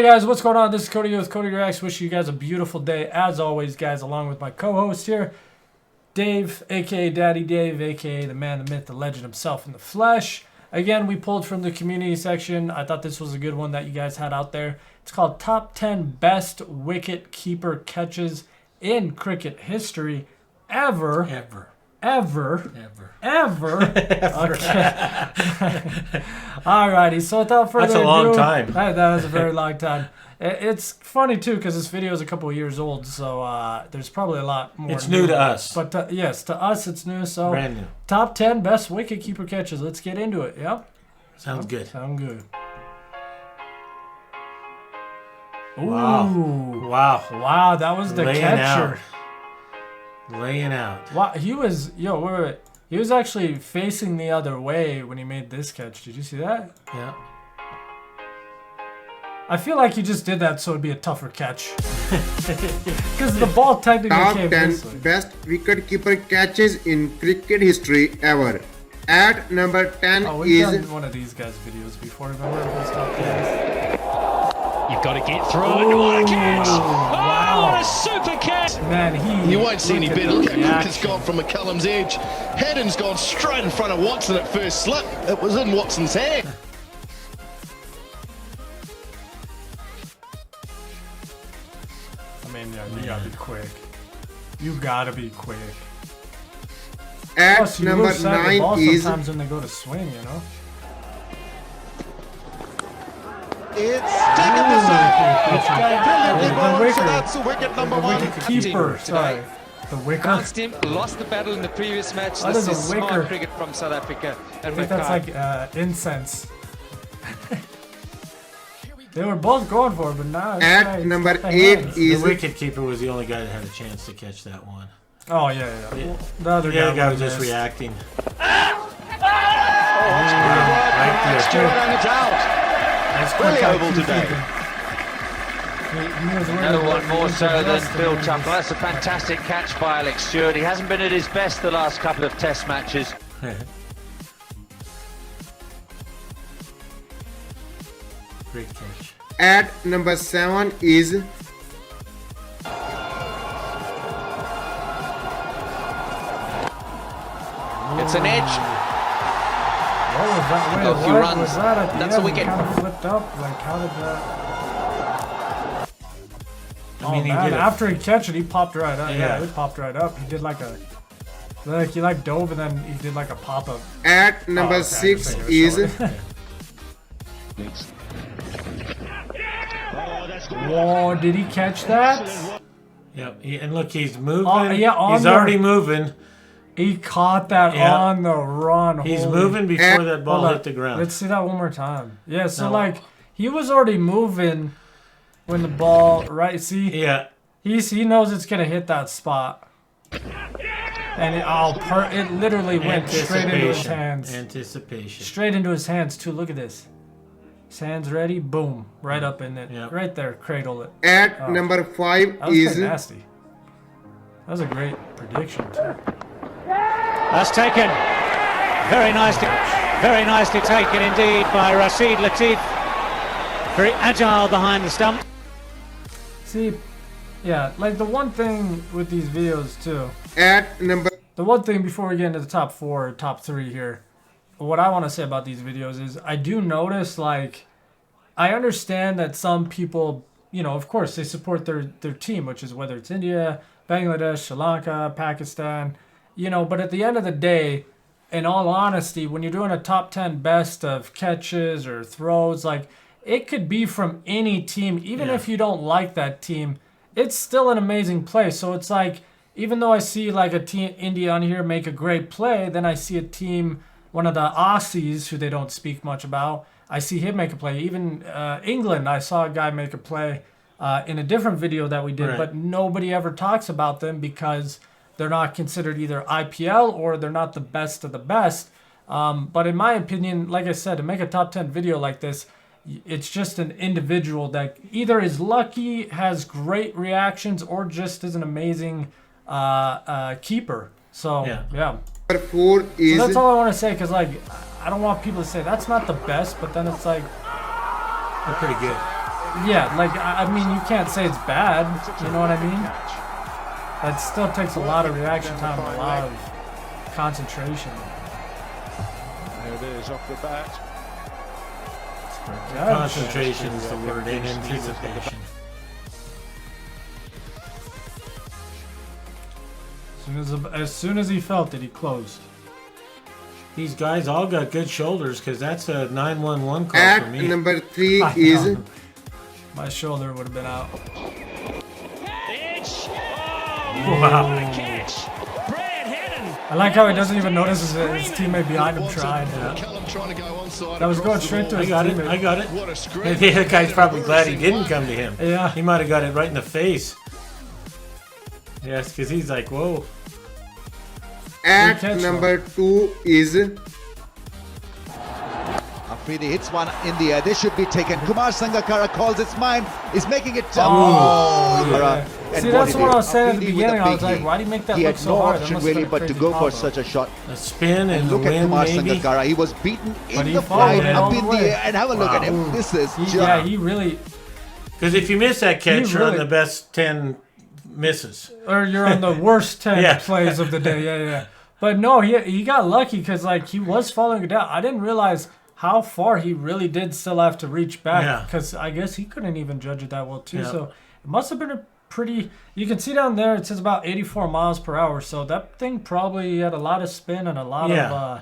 guys, what's going on? This is Cody with Cody Reacts. Wish you guys a beautiful day, as always, guys, along with my co-host here, Dave, a.k.a. Daddy Dave, a.k.a. the man, the myth, the legend himself in the flesh. Again, we pulled from the community section. I thought this was a good one that you guys had out there. It's called Top 10 Best Wicket Keeper Catches in Cricket History Ever. Okay. Alrighty, so without further ado... That's a long time. That was a very long time. It's funny, too, because this video is a couple of years old, so there's probably a lot more. It's new to us. But yes, to us it's new, so... Brand new. Top 10 Best Wicket Keeper Catches. Let's get into it, yep? Sounds good. Sound good. Wow. Ooh. Wow, that was the Laying catcher. Laying out. Wow, he was... Yo, wait. He was actually facing the other way when he made this catch. Did you see that? Yeah. I feel like he just did that so it'd be a tougher catch. Because the ball technically came this way. Top 10 best wicket-keeper catches in cricket history ever. At number 10 we've is... done one of these guys' videos before. Remember those top 10s? You've got to get through it. What a catch! Wow. Oh, what a super catch! Man, you won't see any better. Look how quick it's reaction. gone from McCullum's edge. Haddon's gone straight in front of Watson at first slip. It was in Watson's hand. I mean, yeah, you gotta be quick. You gotta be quick. At Plus, you number lose sight of the 9 ball is... sometimes when they go to swing, you know? It's taken this out. The So wicket. that's wicket number one. Wicket keeper, sorry. The wicker. Pounced him, lost the battle in the previous match. That This is is a wicker. smart cricket from South Africa. I And think that's like incense. They were both going for it, but now... At number 8 The is... wicket keeper was the only guy that had a chance to catch that one. Oh, yeah. Yeah. The other The other guy was missed. just reacting. That's Stuart and it's out. That's Really quick oval IQ today. thinking. He was no worried one about more the so than Justin Bill and Tufnell. That's a fantastic catch by Alex Stewart. He hasn't been at his best the last couple of test matches. Great catch. At number 7 is... It's an edge. What was that? Wait, Go a few what runs. was that at the That's end? a wicket. It kind of flipped up. Like, how did that... I mean, he man, did it. after he catch it, he popped right up. Yeah, Yeah. he popped right up. He did like a... he dove and then he did like a pop-up. At number okay, 6 I is... Whoa, did he catch that? Yep. And look, he's moving. yeah, he's already moving. He caught that Yeah. on the run. He's Holy- moving before that ball Hold hit on. the ground. Let's see that one more time. Yeah, so No. like, he was already moving when the ball, right? See? Yeah. He knows it's going to hit that spot. And it literally went straight into his hands. Anticipation. Straight into his hands, too. Look at this. His hands ready. Boom. Right up in it. Yep. Right there. Cradle it. At number 5 That was is... pretty nasty. That was a great prediction, too. That's taken. Very nicely taken indeed by Rashid Latif. Very agile behind the stump. See, yeah, like the one thing with these videos, too. At number... The one thing before we get into the top 4 or top 3 here, what I want to say about these videos is I do notice, like, I understand that some people, you know, of course, they support their team, which is whether it's India, Bangladesh, Sri Lanka, Pakistan, you know, but at the end of the day, in all honesty, when you're doing a top 10 best of catches or throws, like, it could be from any team, even if you don't like that team, it's still an amazing play. So it's like, even though I see like a team, India on here make a great play, then I see a team, one of the Aussies, who they don't speak much about, I see him make a play. Even England, I saw a guy make a play in a different video that we did, but nobody ever talks about them because they're not considered either IPL or they're not the best of the best. But in my opinion, like I said, to make a top 10 video like this, it's just an individual that either is lucky, has great reactions, or just is an amazing keeper. So, yeah. Number 4 is... So that's all I want to say, because, like, I don't want people to say that's not the best, but then it's like... They're pretty good. Yeah, like, I mean, you can't say it's bad. You know what I mean? That still takes a lot of reaction time and a lot of concentration. There it is off the bat. Concentration is the word, in anticipation. As soon as he felt it, he closed. These guys all got good shoulders because that's a 911 call for At me. number 3 I is know. My shoulder would have been out. Wow. I like how he doesn't even notice his teammate behind him trying. Callum trying to go onside. That was going across the straight to ball. his I got it. teammate. I got it. What a scream. Maybe the guy's probably glad he didn't come to him. Yeah. He might have got it right in the face. Yes, because he's like, whoa. at catch, number 2 is Afridi hits one in the air. This should be taken. Kumar Sangakkara calls its mine. Is making it Yeah. See, that's what I was saying at the beginning. I was like, why do you make that He look had so no hard? That option must have really been a but to crazy go for combo. such a shot. A spin and Look the at wind, Kumar maybe. Sangakkara. He was beaten But in he the followed fight it all up in the the way. air. And have a look at Wow. him. This is just... Yeah, he really... Because if you miss that catch, you're on really- the best 10 misses. Or you're on the worst 10 Yeah. plays of the day. Yeah. But no, he got lucky because, like, he was following it down. I didn't realize how far he really did still have to reach back Yeah. because I guess he couldn't even judge it that well, too. Yeah. So it must have been a pretty... You can see down there, it says about 84 miles per hour. So that thing probably had a lot of spin and a lot Yeah. of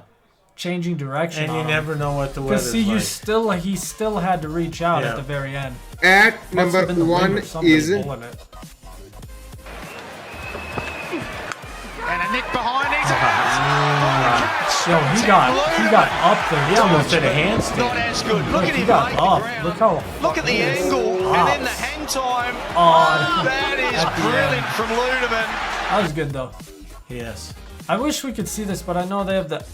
changing direction. And you on him. never know what the Because weather's see, like. he still had to reach out Yeah. at the very end. at Must number have been the wind 1 or somebody is pulling it. And a nick behind. He's Yo, he got up there. He almost did a Not handstand. as good. Look at He him got break the up. ground. Look how Look at the angle and then the hang time. on. That is At the brilliant from Ludeman. That was good though. Yes. I wish we could see this, but I know they have the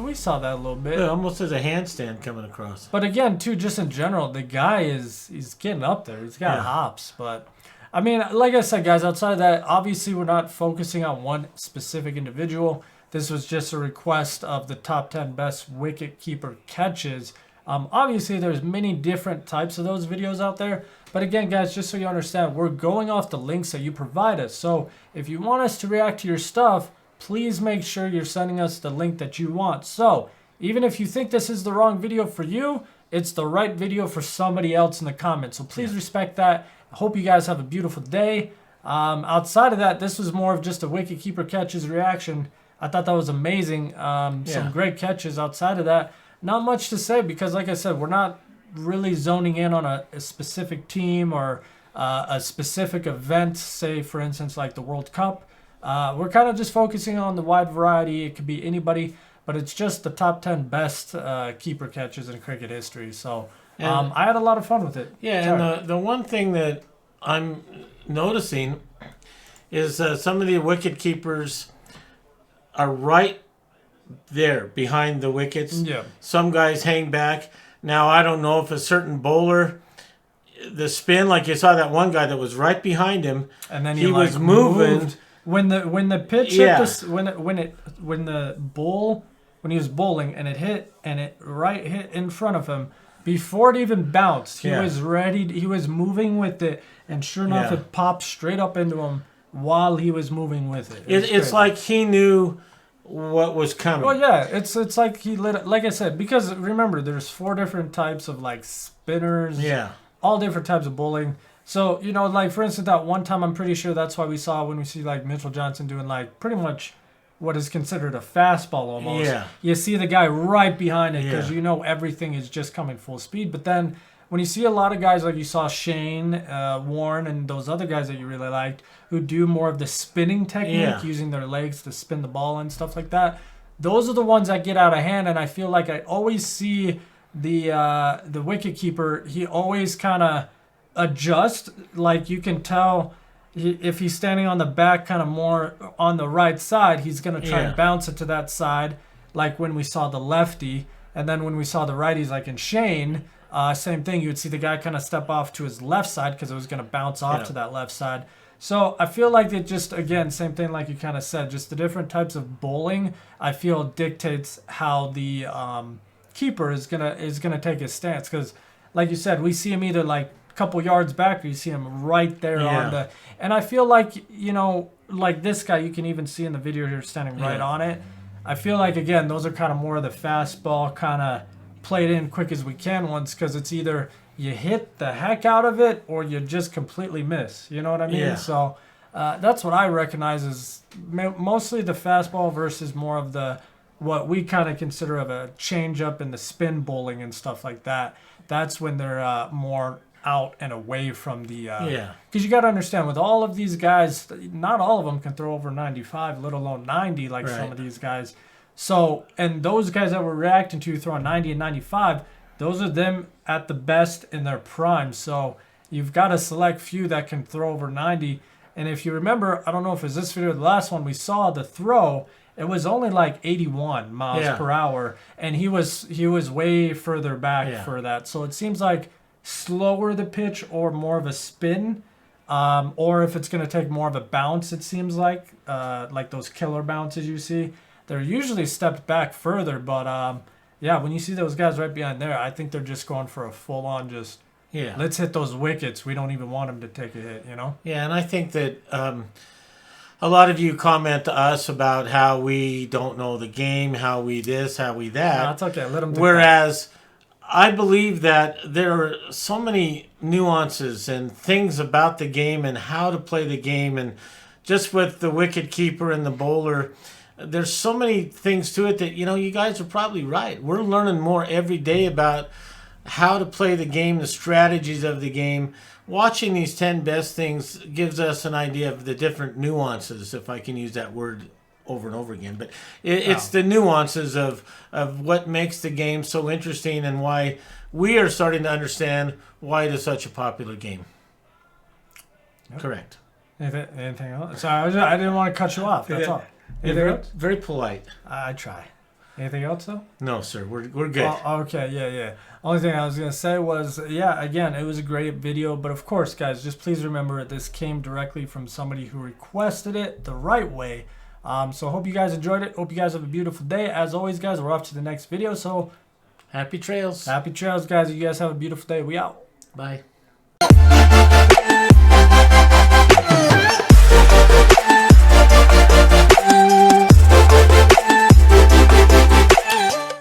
we saw that a little bit. It almost as a handstand coming across. But again, too, just in general, the guy he's getting up there. He's got Yeah. hops, but I mean, like I said, guys, outside of that, obviously we're not focusing on one specific individual. This was just a request of the top 10 best wicket keeper catches. Obviously, there's many different types of those videos out there. But again, guys, just so you understand, we're going off the links that you provide us. So if you want us to react to your stuff, please make sure you're sending us the link that you want. So even if you think this is the wrong video for you, it's the right video for somebody else in the comments. So please respect that. I hope you guys have a beautiful day. Outside of that, this was more of just a wicket keeper catches reaction. I thought that was amazing. Some great catches outside of that. Not much to say because, like I said, we're not really zoning in on a specific team or a specific event, say, for instance, like the World Cup. We're kind of just focusing on the wide variety. It could be anybody, but it's just the top 10 best keeper catches in cricket history. So I had a lot of fun with it. Yeah, Sorry. and the one thing that I'm noticing is some of the wicket keepers are right there behind the wickets. Yeah. Some guys hang back. Now, I don't know if a certain bowler, the spin, like you saw that one guy that was right behind him, And then he he was like, moving. moved. When the pitch Yeah. hit this, when he was bowling and it hit in front of him before it even bounced, he Yeah. was ready. He was moving with it, and sure enough, Yeah. it popped straight up into him while he was moving with it. It's crazy. like he knew what was coming. Well, yeah, it's like he lit it, like I said, because remember, there's 4 different types of like spinners. Yeah. All different types of bowling. So, you know, like for instance, that one time, I'm pretty sure that's why we saw when we see like Mitchell Johnson doing like pretty much what is considered a fastball almost. Yeah. You see the guy right behind it because Yeah. you know everything is just coming full speed. But then when you see a lot of guys like you saw Shane, Warren, and those other guys that you really liked who do more of the spinning technique, Yeah. using their legs to spin the ball and stuff like that, those are the ones that get out of hand. And I feel like I always see the wicket keeper, he always kind of adjust. Like you can tell if he's standing on the back kind of more on the right side, he's going to try and bounce it to that side, like when we saw the lefty. And then when we saw the righties, like in Shane, same thing. You would see the guy kind of step off to his left side because it was going to bounce off to that left side. So I feel like it just, again, same thing like you kind of said, just the different types of bowling, I feel dictates how the keeper is gonna take his stance. Because like you said, we see him either like couple yards back, you see him right there Yeah. on the. And I feel like, you know, like this guy, you can even see in the video here standing right on it. I feel like, again, those are kind of more of the fastball kind of played in quick as we can ones, because it's either you hit the heck out of it or you just completely miss. You know what I mean? Yeah. So that's what I recognize as mostly the fastball versus more of the what we kind of consider of a change up in the spin bowling and stuff like that. That's when they're more out and away from the because you got to understand, with all of these guys, not all of them can throw over 95, let alone 90 like some of these guys. So, and those guys that we're reacting to throwing 90 and 95, those are them at the best in their prime. So you've got a select few that can throw over 90. And if you remember, I don't know if it was this video or the last one, we saw the throw, it was only like 81 miles per hour, and he was way further back for that. So it seems like slower the pitch or more of a spin, or if it's going to take more of a bounce, it seems like those killer bounces you see, they're usually stepped back further. But yeah, when you see those guys right behind there, I think they're just going for a full-on just let's hit those wickets. We don't even want them to take a hit, you know? Yeah, and I think that a lot of you comment to us about how we don't know the game, how we this, how we that. No, it's okay. Let them do Whereas I believe that there are so many nuances and things about the game and how to play the game, and just with the wicket keeper and the bowler, there's so many things to it that, you know, you guys are probably right. We're learning more every day about how to play the game, the strategies of the game. Watching these 10 best things gives us an idea of the different nuances, if I can use that word over and over again. But it's the nuances of what makes the game so interesting, and why we are starting to understand why it is such a popular game. Correct. Anything else? Sorry, I didn't want to cut you off. That's all. Anything else? Very polite. I try. Anything else, though? No, sir. We're good. Oh, okay, yeah. Only thing I was going to say was, again, it was a great video. But, of course, guys, just please remember this came directly from somebody who requested it the right way. So hope you guys enjoyed it. Hope you guys have a beautiful day. As always, guys, we're off to the next video. So happy trails. Happy trails, guys. You guys have a beautiful day. We out. Bye.